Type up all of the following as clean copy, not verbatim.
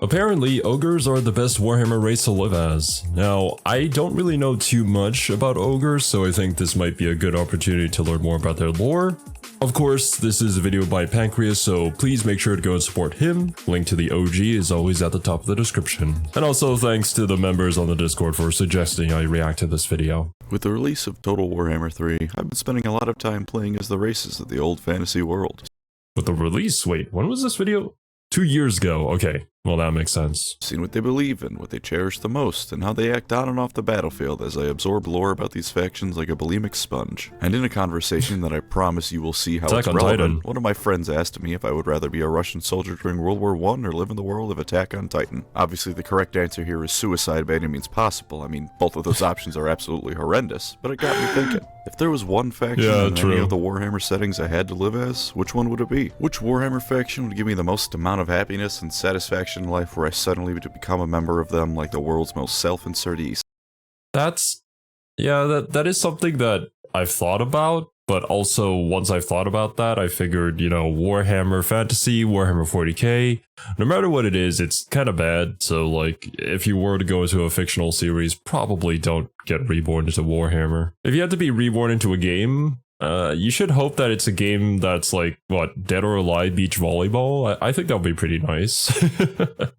Apparently, ogres are the best Warhammer race to live as. Now, I don't really know too much about ogres, so I think this might be a good opportunity to learn more about their lore. Of course, this is a video by Pancreas, so please make sure to go and support him. Link to the OG is always at the top of the description. And also thanks to the members on the Discord for suggesting I react to this video. With the release of Total Warhammer 3, I've been spending a lot of time playing as the races of the old fantasy world. With the release? Wait, when was this video? 2 years ago. Okay, well that makes sense. Seen what they believe in, what they cherish the most, and how they act on and off the battlefield as I absorb lore about these factions like a bulimic sponge. And in a conversation that I promise you will see how it's relevant, one of my friends asked me if I would rather be a Russian soldier during World War I or live in the world of Attack on Titan. Obviously the correct answer here is suicide by any means possible. I mean, both of those options are absolutely horrendous, but it got me thinking. If there was one faction in any of the Warhammer settings I had to live as, which one would it be? Which Warhammer faction would give me the most amount of happiness and satisfaction in life where I suddenly would become a member of them like the world's most self-insert? That is something that I've thought about, but also once I've thought about that, I figured, you know, Warhammer Fantasy, Warhammer 40k, no matter what it is, it's kind of bad. So like, if you were to go into a fictional series, probably don't get reborn into Warhammer. If you have to be reborn into a game, you should hope that it's a game that's like, what, Dead or Alive Beach Volleyball? I think that would be pretty nice.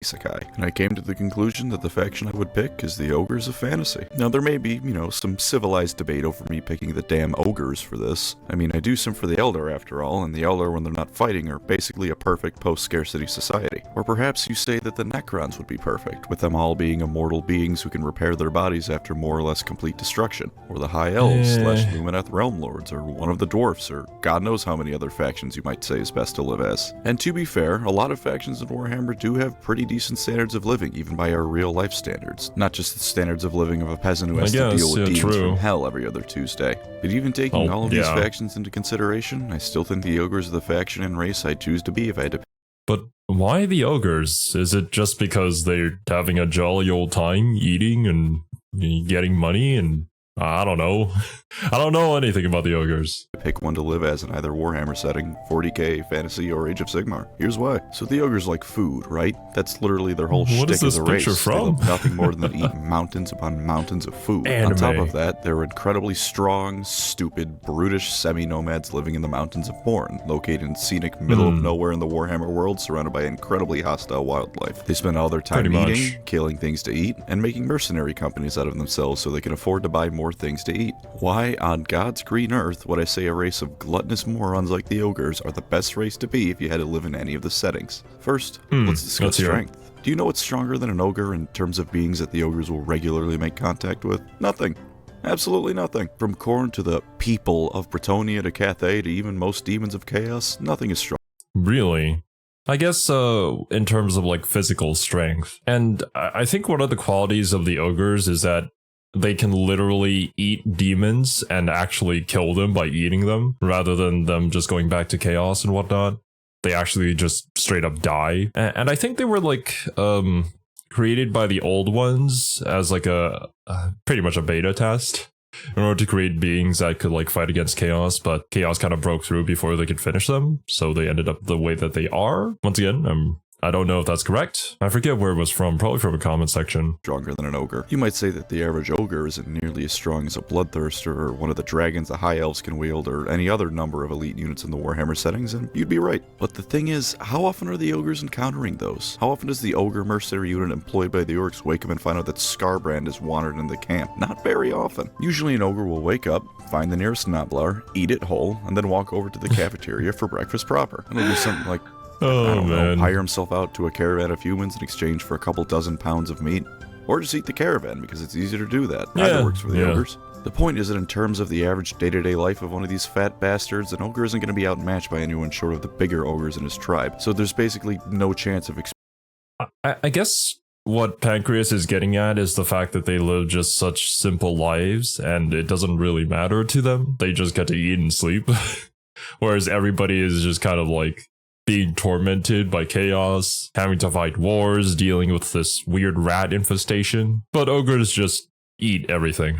Isekai. And I came to the conclusion that the faction I would pick is the Ogres of Fantasy. Now there may be, you know, some civilized debate over me picking the damn Ogres for this. I mean, I do some for the Elder after all, and the Elder when they're not fighting are basically a perfect post-scarcity society. Or perhaps you say that the Necrons would be perfect, with them all being immortal beings who can repair their bodies after more or less complete destruction. Or the High Elves / Lumineth Realm Lords, or one of the dwarfs, or God knows how many other factions you might say is best to live as. And to be fair, a lot of factions in Warhammer do have pretty decent standards of living, even by our real life standards. Not just the standards of living of a peasant who has to deal with demons from hell every other Tuesday. But even taking all of these factions into consideration, I still think the Ogres are the faction and race I'd choose to be if I had to. But why the Ogres? Is it just because they're having a jolly old time eating and getting money and I don't know. I don't know anything about the Ogres. Pick one to live as in either Warhammer setting, 40k, Fantasy, or Age of Sigmar. Here's why. So the Ogres like food, right? That's literally their whole shtick as a race. They love nothing more than to eat mountains upon mountains of food. On top of that, they're incredibly strong, stupid, brutish semi-nomads living in the mountains of Morn, located in scenic middle of nowhere in the Warhammer world, surrounded by incredibly hostile wildlife. They spend all their time eating, killing things to eat, and making mercenary companies out of themselves so they can afford to buy more things to eat. Why on God's green earth would I say a race of gluttonous morons like the Ogres are the best race to be if you had to live in any of the settings? First, let's discuss strength. Do you know what's stronger than an ogre in terms of beings that the Ogres will regularly make contact with? Nothing. Absolutely nothing. From Khorne to the people of Bretonnia to Cathay to even most demons of chaos, nothing is strong. Really? I guess in terms of like physical strength. And I think one of the qualities of the Ogres is that they can literally eat demons and actually kill them by eating them, rather than them just going back to chaos and whatnot. They actually just straight up die. And I think they were like created by the old ones as like a pretty much a beta test in order to create beings that could like fight against chaos, but chaos kind of broke through before they could finish them, so they ended up the way that they are. Once again, I don't know if that's correct. I forget where it was from, probably from a comment section. Stronger than an ogre. You might say that the average ogre isn't nearly as strong as a bloodthirster or one of the dragons the high elves can wield or any other number of elite units in the Warhammer settings, and you'd be right. But the thing is, how often are the ogres encountering those? How often does the ogre mercenary unit employed by the orcs wake up and find out that Scarbrand has wandered into the camp? Not very often. Usually an ogre will wake up, find the nearest Noblar, eat it whole, and then walk over to the cafeteria for breakfast proper. And it'll do something like, I don't know, hire himself out to a caravan of humans in exchange for a couple dozen pounds of meat. Or just eat the caravan, because it's easier to do that. Either works for the ogres. The point is that in terms of the average day-to-day life of one of these fat bastards, an ogre isn't going to be outmatched by anyone short of the bigger ogres in his tribe. So there's basically no chance of... I guess what Pancreas is getting at is the fact that they live just such simple lives, and it doesn't really matter to them. They just get to eat and sleep. Whereas everybody is just kind of like being tormented by chaos, having to fight wars, dealing with this weird rat infestation. But ogres just eat everything.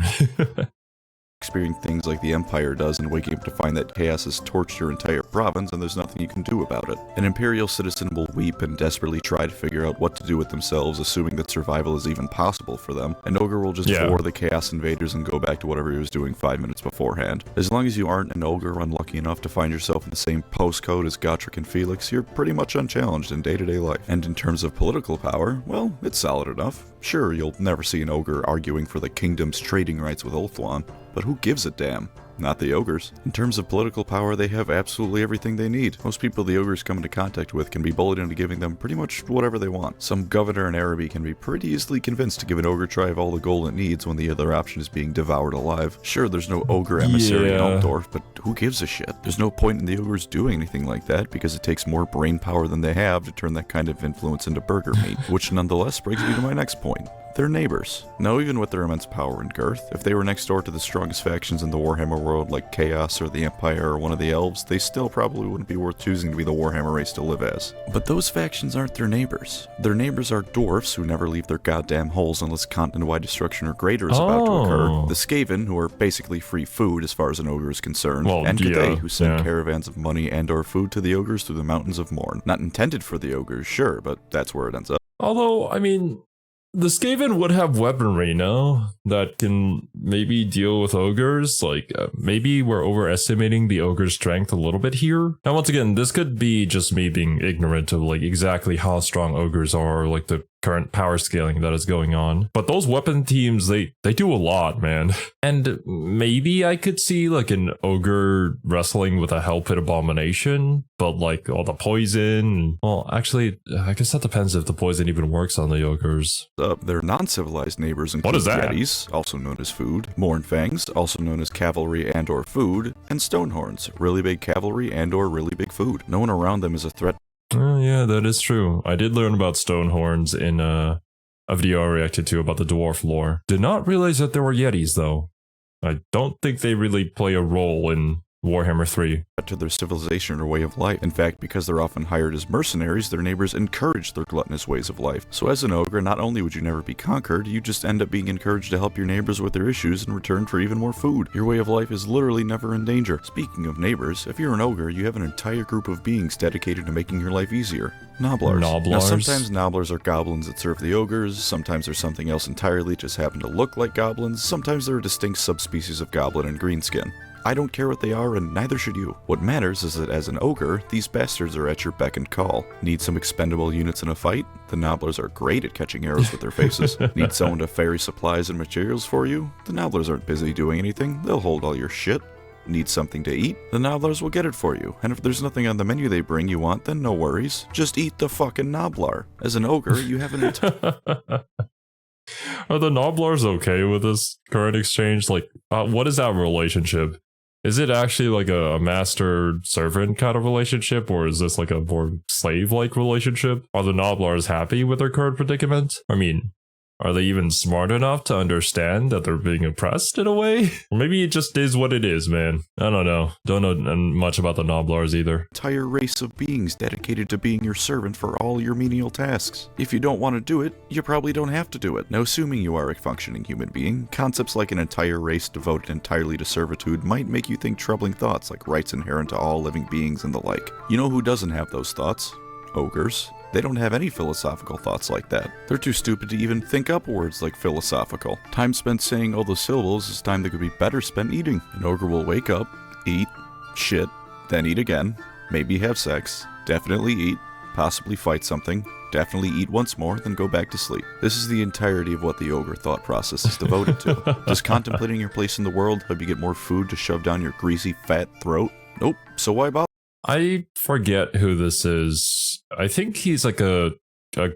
experiencing things like the Empire does and waking up to find that chaos has torched your entire province and there's nothing you can do about it. An Imperial citizen will weep and desperately try to figure out what to do with themselves, assuming that survival is even possible for them. An ogre will just floor the chaos invaders and go back to whatever he was doing 5 minutes beforehand. As long as you aren't an ogre unlucky enough to find yourself in the same postcode as Gotrek and Felix, you're pretty much unchallenged in day-to-day life. And in terms of political power, well, it's solid enough. Sure, you'll never see an ogre arguing for the kingdom's trading rights with Ulthuan, but who gives a damn? Not the ogres. In terms of political power, they have absolutely everything they need. Most people the ogres come into contact with can be bullied into giving them pretty much whatever they want. Some governor in Araby can be pretty easily convinced to give an ogre tribe all the gold it needs when the other option is being devoured alive. Sure, there's no ogre emissary in Altdorf, but who gives a shit? There's no point in the ogres doing anything like that because it takes more brain power than they have to turn that kind of influence into burger meat, which nonetheless brings me to my next point. They're neighbors. Now, even with their immense power and girth, if they were next door to the strongest factions in the Warhammer world like Chaos or the Empire or one of the Elves, they still probably wouldn't be worth choosing to be the Warhammer race to live as. But those factions aren't their neighbors. Their neighbors are dwarfs who never leave their goddamn holes unless continent-wide destruction or greater is about to occur. The Skaven, who are basically free food as far as an ogre is concerned, and G'day, who send caravans of money and or food to the ogres through the mountains of Morn. Not intended for the ogres, sure, but that's where it ends up. Although, I mean, the Skaven would have weaponry, no? That can maybe deal with ogres. Like, maybe we're overestimating the ogre's strength a little bit here. Now, once again, this could be just me being ignorant of, like, exactly how strong ogres are, like the current power scaling that is going on. But those weapon teams, they do a lot, man. And maybe I could see, like, an ogre wrestling with a Hellpit Abomination, but, like, all the poison. Well, actually, I guess that depends if the poison even works on the ogres. Their non-civilized neighbors include Yetis, also known as food, Mournfangs, also known as cavalry and or food, and Stonehorns, really big cavalry and or really big food. No one around them is a threat. Yeah, that is true. I did learn about Stonehorns in a video I reacted to about the dwarf lore. Did not realize that there were Yetis, though. I don't think they really play a role in Warhammer 3. To their civilization or way of life. In fact, because they're often hired as mercenaries, their neighbors encourage their gluttonous ways of life. So as an ogre, not only would you never be conquered, you just end up being encouraged to help your neighbors with their issues in return for even more food. Your way of life is literally never in danger. Speaking of neighbors, if you're an ogre, you have an entire group of beings dedicated to making your life easier. Nobblars. Now, sometimes Nobblars are goblins that serve the ogres, sometimes they're something else entirely, just happen to look like goblins, sometimes they're a distinct subspecies of goblin and greenskin. I don't care what they are, and neither should you. What matters is that as an ogre, these bastards are at your beck and call. Need some expendable units in a fight? The Nobblars are great at catching arrows with their faces. Need someone to ferry supplies and materials for you? The Nobblars aren't busy doing anything. They'll hold all your shit. Need something to eat? The Nobblars will get it for you. And if there's nothing on the menu they bring you want, then no worries. Just eat the fucking Nobblar. As an ogre, you have an Are the Nobblars okay with this current exchange? Like, what is that relationship? Is it actually like a master-servant kind of relationship, or is this like a more slave-like relationship? Are the Nobblars happy with their current predicament? I mean, are they even smart enough to understand that they're being oppressed in a way? Or maybe it just is what it is, man. I don't know. Don't know much about the Nobblars either. Entire race of beings dedicated to being your servant for all your menial tasks. If you don't want to do it, you probably don't have to do it. Now, assuming you are a functioning human being, concepts like an entire race devoted entirely to servitude might make you think troubling thoughts like rights inherent to all living beings and the like. You know who doesn't have those thoughts? Ogres. They don't have any philosophical thoughts like that. They're too stupid to even think up words like philosophical. Time spent saying all those syllables is time that could be better spent eating. An ogre will wake up, eat, shit, then eat again, maybe have sex, definitely eat, possibly fight something, definitely eat once more, then go back to sleep. This is the entirety of what the ogre thought process is devoted to. Just contemplating your place in the world, hope you get more food to shove down your greasy, fat throat? Nope, so why bother? I forget who this is. I think he's like a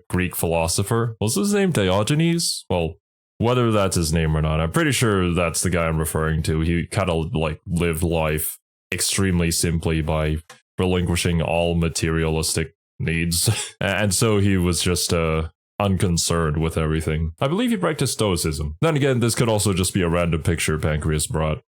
Greek philosopher. Was his name Diogenes? Well, whether that's his name or not, I'm pretty sure that's the guy I'm referring to. He kind of like lived life extremely simply by relinquishing all materialistic needs. And so he was just unconcerned with everything. I believe he practiced stoicism. Then again, this could also just be a random picture Pancreas brought.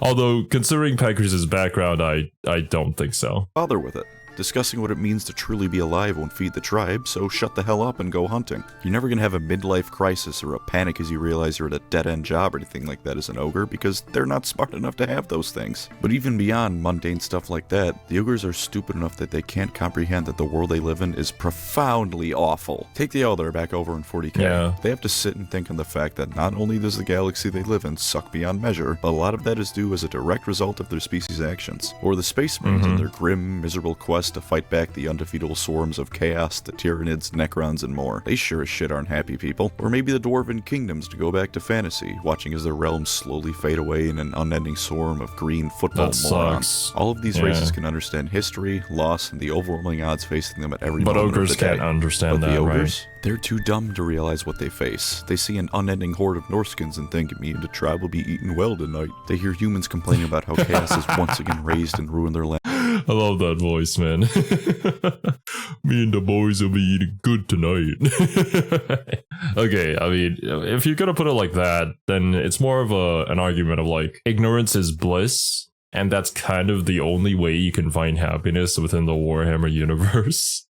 Although, considering Pancreas' background, I don't think so. Bother with it. Discussing what it means to truly be alive won't feed the tribe, so shut the hell up and go hunting. You're never gonna have a midlife crisis or a panic as you realize you're at a dead-end job or anything like that as an ogre, because they're not smart enough to have those things. But even beyond mundane stuff like that, the ogres are stupid enough that they can't comprehend that the world they live in is profoundly awful. Take the Elder back over in 40k. Yeah. They have to sit and think on the fact that not only does the galaxy they live in suck beyond measure, but a lot of that is due as a direct result of their species' actions. Or the Space Marines and their grim, miserable quest to fight back the undefeatable swarms of chaos, the Tyranids, Necrons, and more. They sure as shit aren't happy people. Or maybe the Dwarven Kingdoms to go back to fantasy, watching as their realms slowly fade away in an unending swarm of green football morons. All of these races can understand history, loss, and the overwhelming odds facing them at every moment of the day. But ogres can't understand that, right? They're too dumb to realize what they face. They see an unending horde of Norskins and think, me and the tribe will be eaten well tonight. They hear humans complaining about how chaos is once again raised and ruined their land. I love that voice, man. Me and the boys will be eating good tonight. Okay, I mean, if you're gonna put it like that, then it's more of an argument of like, ignorance is bliss, and that's kind of the only way you can find happiness within the Warhammer universe.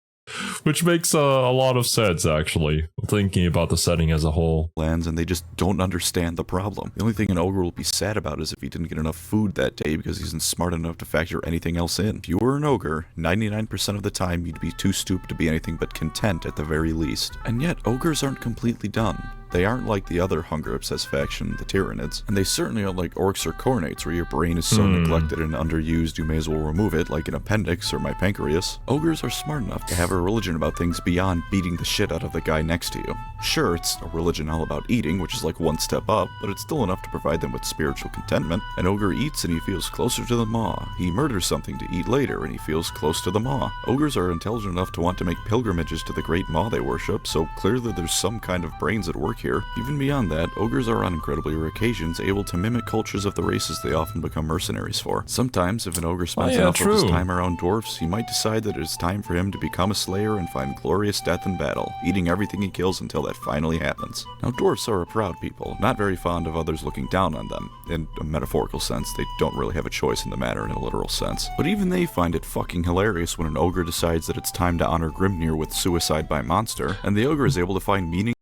Which makes a lot of sense, actually, thinking about the setting as a whole. Lands, and they just don't understand the problem. The only thing an ogre will be sad about is if he didn't get enough food that day because he isn't smart enough to factor anything else in. If you were an ogre, 99% of the time you'd be too stupid to be anything but content at the very least. And yet, ogres aren't completely dumb. They aren't like the other hunger-obsessed faction, the Tyranids, and they certainly aren't like orcs or Khornates, where your brain is so neglected and underused you may as well remove it, like an appendix or my pancreas. Ogres are smart enough to have a religion about things beyond beating the shit out of the guy next to you. Sure, it's a religion all about eating, which is like one step up, but it's still enough to provide them with spiritual contentment. An ogre eats and he feels closer to the maw. He murders something to eat later and he feels close to the maw. Ogres are intelligent enough to want to make pilgrimages to the great maw they worship, so clearly there's some kind of brains at work here. Even beyond that, ogres are on incredibly rare occasions able to mimic cultures of the races they often become mercenaries for. Sometimes, if an ogre spends enough of his time around dwarfs, he might decide that it is time for him to become a slayer and find glorious death in battle, eating everything he kills until that finally happens. Now, dwarfs are a proud people, not very fond of others looking down on them. In a metaphorical sense, they don't really have a choice in the matter in a literal sense. But even they find it fucking hilarious when an ogre decides that it's time to honor Grimnir with suicide by monster, and the ogre is able to find meaning.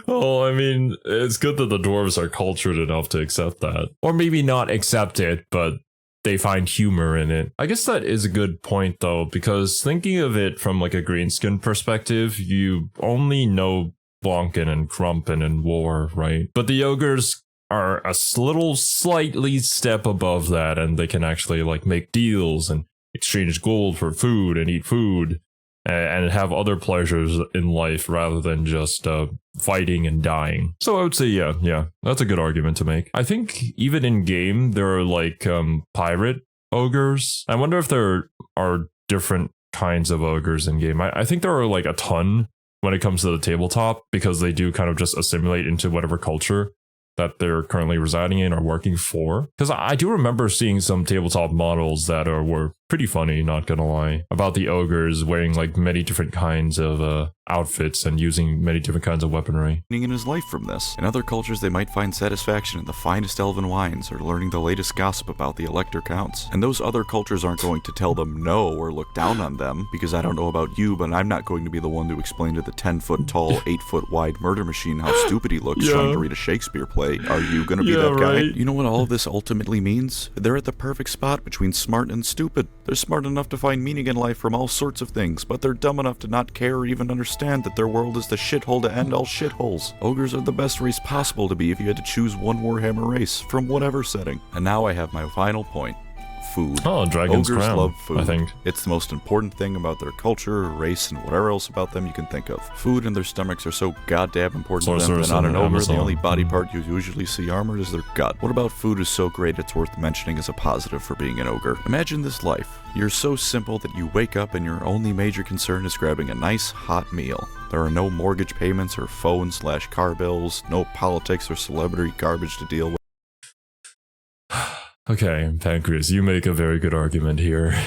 Oh, I mean, it's good that the dwarves are cultured enough to accept that. Or maybe not accept it, but they find humor in it. I guess that is a good point, though, because thinking of it from like a greenskin perspective, you only know Blonkin and Crumpin and War, right? But the ogres are a little slightly step above that, and they can actually like make deals and exchange gold for food and eat food. And have other pleasures in life rather than just fighting and dying. So I would say, yeah, that's a good argument to make. I think even in game, there are like pirate ogres. I wonder if there are different kinds of ogres in game. I think there are like a ton when it comes to the tabletop, because they do kind of just assimilate into whatever culture that they're currently residing in or working for. Because I do remember seeing some tabletop models that were pretty funny, not gonna lie, about the ogres wearing like many different kinds of outfits and using many different kinds of weaponry. In his life from this. In other cultures, they might find satisfaction in the finest elven wines or learning the latest gossip about the Elector Counts. And those other cultures aren't going to tell them no or look down on them, because I don't know about you, but I'm not going to be the one to explain to the 10-foot tall, 8-foot wide murder machine how stupid he looks trying to read a Shakespeare play. Are you gonna be that guy? You know what all of this ultimately means? They're at the perfect spot between smart and stupid. They're smart enough to find meaning in life from all sorts of things, but they're dumb enough to not care or even understand that their world is the shithole to end all shitholes. Ogres are the best race possible to be if you had to choose one Warhammer race, from whatever setting. And now I have my final point. Food. Oh, Dragon's Ogres Crown, love food. I think. It's the most important thing about their culture, race, and whatever else about them you can think of. Food and their stomachs are so goddamn important to them that on an ogre, the only body part you usually see armored is their gut. What about food is so great it's worth mentioning as a positive for being an ogre? Imagine this life. You're so simple that you wake up and your only major concern is grabbing a nice, hot meal. There are no mortgage payments or phone/car bills, no politics or celebrity garbage to deal with. Okay, Pancreas, you make a very good argument here.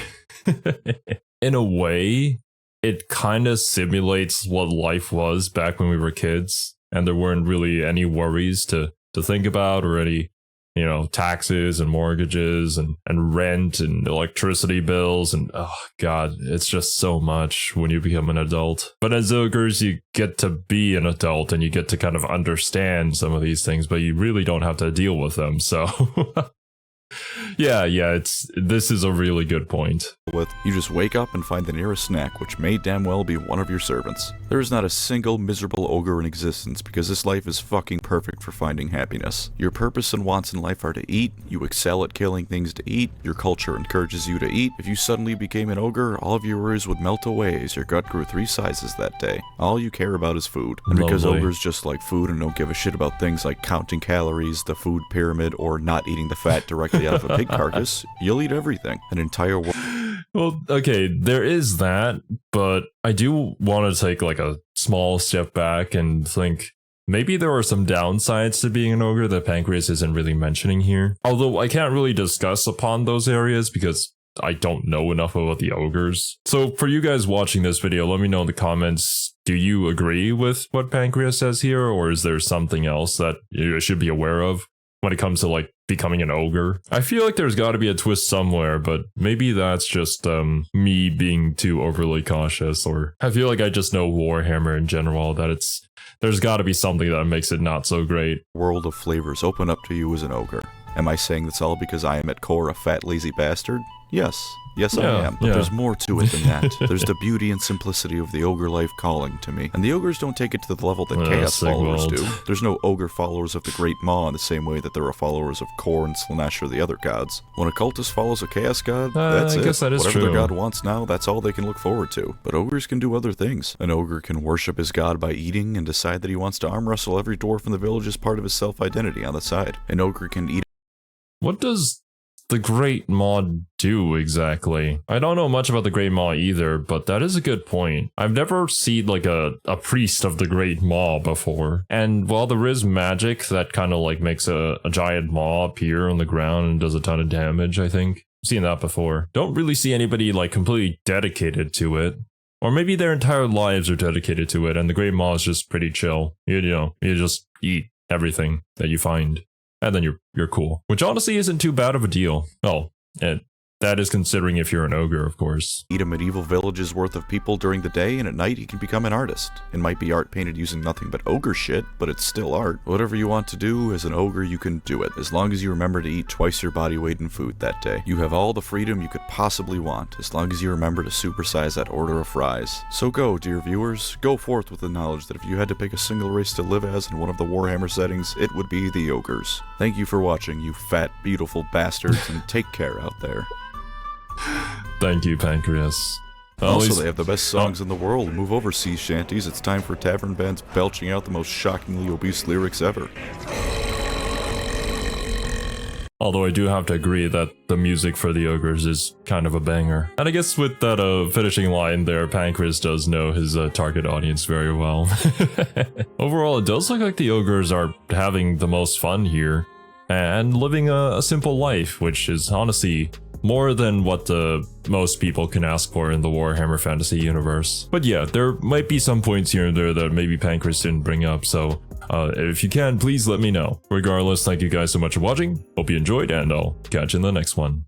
In a way, it kind of simulates what life was back when we were kids, and there weren't really any worries to think about or any you know, taxes and mortgages and rent and electricity bills. And oh God, it's just so much when you become an adult. But as ogres, you get to be an adult and you get to kind of understand some of these things, but you really don't have to deal with them. So yeah, this is a really good point. You just wake up and find the nearest snack, which may damn well be one of your servants. There is not a single miserable ogre in existence because this life is fucking perfect for finding happiness. Your purpose and wants in life are to eat, you excel at killing things to eat, your culture encourages you to eat. If you suddenly became an ogre, all of your worries would melt away as your gut grew 3 sizes that day. All you care about is food. And because ogres just like food and don't give a shit about things like counting calories, the food pyramid, or not eating the fat directly out of a pig carcass, you'll eat everything. An entire world. Well, okay, there is that, but I do want to take like a small step back and think maybe there are some downsides to being an ogre that Pancreas isn't really mentioning here. Although I can't really discuss upon those areas because I don't know enough about the ogres. So for you guys watching this video, let me know in the comments, do you agree with what Pancreas says here, or is there something else that you should be aware of when it comes to like becoming an ogre? I feel like there's got to be a twist somewhere, but maybe that's just me being too overly cautious, or I feel like I just know Warhammer in general, that there's got to be something that makes it not so great. World of flavors open up to you as an ogre. Am I saying this all because I am at core a fat, lazy bastard? Yes, I am, but there's more to it than that. There's the beauty and simplicity of the ogre life calling to me, and the ogres don't take it to the level that chaos followers do. There's no ogre followers of the Great Maw in the same way that there are followers of Kor and Slaanesh or the other gods. When a cultist follows a chaos god, that's it. Guess that is Whatever true. their god wants now, that's all they can look forward to. But ogres can do other things. An ogre can worship his god by eating and decide that he wants to arm wrestle every dwarf in the village as part of his self-identity on the side. An ogre can eat. What does the Great Maw do exactly? I don't know much about the Great Maw either, but that is a good point. I've never seen like a priest of the Great Maw before. And while there is magic that kind of like makes a giant maw appear on the ground and does a ton of damage, I think. I've seen that before. Don't really see anybody like completely dedicated to it. Or maybe their entire lives are dedicated to it and the Great Maw is just pretty chill. You know, you just eat everything that you find. And then you're cool, which honestly isn't too bad of a deal. Oh, and that is considering if you're an ogre, of course. Eat a medieval village's worth of people during the day, and at night he can become an artist. It might be art painted using nothing but ogre shit, but it's still art. Whatever you want to do as an ogre, you can do it, as long as you remember to eat twice your body weight in food that day. You have all the freedom you could possibly want, as long as you remember to supersize that order of fries. So go, dear viewers, go forth with the knowledge that if you had to pick a single race to live as in one of the Warhammer settings, it would be the ogres. Thank you for watching, you fat, beautiful bastards, and take care out there. Thank you, Pancreas. Also, they have the best songs in the world. Move over, sea shanties. It's time for tavern bands belching out the most shockingly obese lyrics ever. Although I do have to agree that the music for the ogres is kind of a banger. And I guess with that finishing line there, Pancreas does know his target audience very well. Overall, it does look like the ogres are having the most fun here and living a simple life, which is honestly more than what most people can ask for in the Warhammer Fantasy universe. But yeah, there might be some points here and there that maybe Pancreas didn't bring up, so if you can, please let me know. Regardless, thank you guys so much for watching, hope you enjoyed, and I'll catch you in the next one.